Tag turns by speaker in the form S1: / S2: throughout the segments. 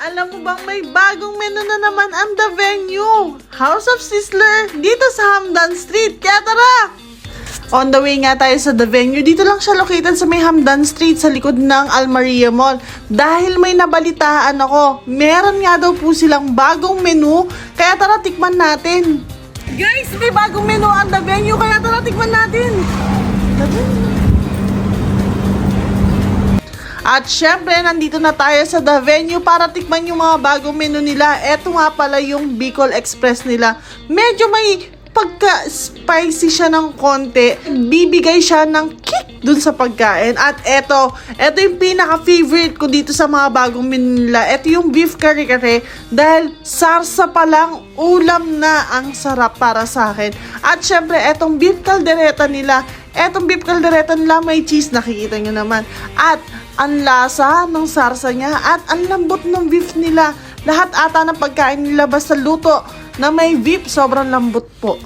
S1: Alam mo bang may bagong menu na naman ang The Venue? House of Sizzler dito sa Hamdan Street. Kaya tara! On the way nga tayo sa The Venue. Dito lang siya located sa may Hamdan Street sa likod ng Almaria Mall. Dahil may nabalitaan ako, meron nga daw po silang bagong menu. Kaya tara, tikman natin. Guys, may bagong menu ang The Venue. Kaya tara, tikman natin. At syempre, nandito na tayo sa The Venue para tikman yung mga bagong menu nila. Eto nga pala yung Bicol Express nila. Medyo may pagka-spicy siya ng konti. Bibigay siya ng kick dun sa pagkain. At eto yung pinaka-favorite ko dito sa mga bagong menu nila. Eto yung beef kare-kare. Dahil sarsa pa lang, ulam na ang sarap para sa akin. At syempre, etong beef caldereta nila. Etong beef caldereta nila may cheese, nakikita nyo naman. At ang lasa ng sarsa niya at ang lambot ng beef nila. Lahat ata ng pagkain nila basta luto na may beef, sobrang lambot po.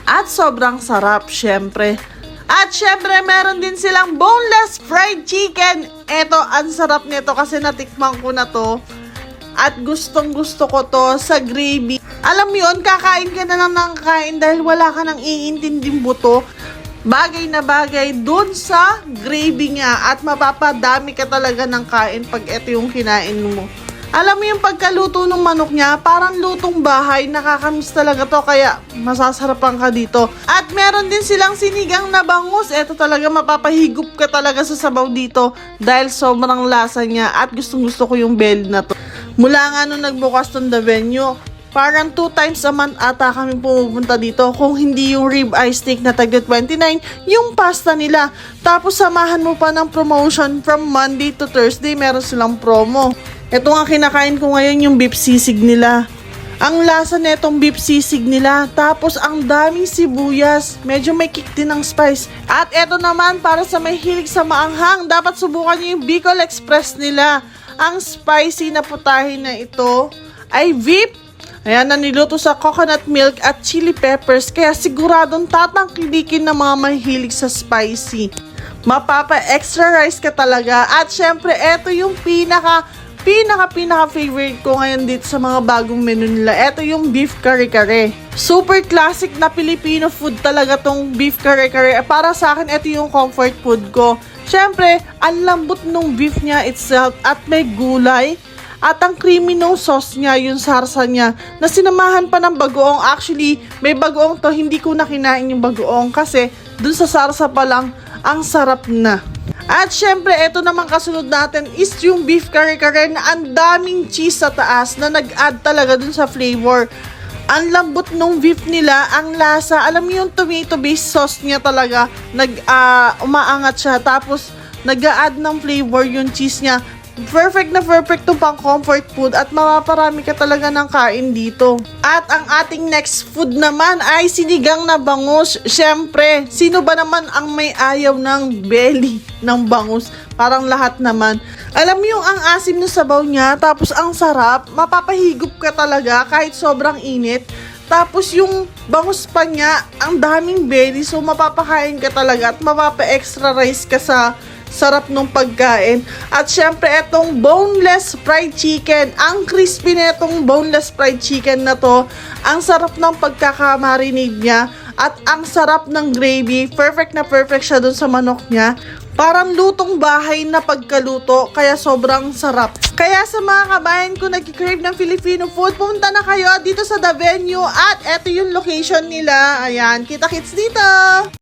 S1: At sobrang sarap, syempre. At syempre, meron din silang boneless fried chicken. Eto, ang sarap nito kasi natikman ko na to. At gustong gusto ko to sa gravy. Alam mo yun, kakain ka na lang ng kain dahil wala ka nang iintinding buto. Bagay na bagay dun sa gravy niya at mapapadami ka talaga ng kain pag ito yung kinain mo. Alam mo yung pagkaluto ng manok niya, parang lutong bahay, nakakamiss talaga to kaya masasarapan ka dito. At meron din silang sinigang na bangus, ito talaga mapapahigup ka talaga sa sabaw dito dahil sobrang lasa niya at gustong gusto ko yung belly na to. Mula nga nung nagbukas ng The Venue, parang 2 times a month ata kami pumupunta dito. Kung hindi yung ribeye steak na tagda 29, yung pasta nila. Tapos samahan mo pa ng promotion from Monday to Thursday, meron silang promo. Ito nga kinakain ko ngayon yung beef sisig nila. Ang lasa netong beef sisig nila. Tapos ang daming sibuyas. Medyo may kick din ng spice. At eto naman para sa may hilig sa maanghang, dapat subukan nyo yung Bicol Express nila. Ang spicy na putahe na ito ay beef. Ayan, na niluto sa coconut milk at chili peppers. Kaya siguradong tatangkilikin ng mga mahilig sa spicy. Mapapa-extra rice ka talaga. At syempre, eto yung pinaka favorite ko ngayon dito sa mga bagong menu nila. Eto yung beef kare-kare. Super classic na Filipino food talaga tong beef kare-kare. Para sa akin, eto yung comfort food ko. Syempre, ang lambot ng beef niya itself at may gulay. At ang creamy ng sauce niya, yung sarsa niya, na sinamahan pa ng bagoong. Actually, may bagoong to, hindi ko na kinain yung bagoong kasi dun sa sarsa pa lang, ang sarap na. At syempre, ito naman kasunod natin is yung beef kare-kare na ang daming cheese sa taas na nag-add talaga dun sa flavor. Ang lambot ng beef nila, ang lasa, alam mo yung tomato-based sauce niya talaga, umaangat siya. Tapos, nag-add ng flavor yung cheese niya. Perfect na perfect to pang comfort food at mapaparami ka talaga ng kain dito. At ang ating next food naman ay sinigang na bangus. Syempre, sino ba naman ang may ayaw ng belly ng bangus? Parang lahat naman. Alam mo yung ang asim ng sabaw niya, tapos ang sarap, mapapahigup ka talaga kahit sobrang init. Tapos yung bangus pa niya, ang daming belly, so mapapakain ka talaga at mapapa-extra rice ka sa sarap ng pagkain. At syempre, etong boneless fried chicken. Ang crispy na itong boneless fried chicken na to. Ang sarap ng pagkakamarinade niya. At ang sarap ng gravy. Perfect na perfect siya dun sa manok niya. Parang lutong bahay na pagkaluto. Kaya sobrang sarap. Kaya sa mga kabayan ko nagki-crave ng Filipino food, pumunta na kayo dito sa The Venue. At eto yung location nila. Ayan, kita-kits dito!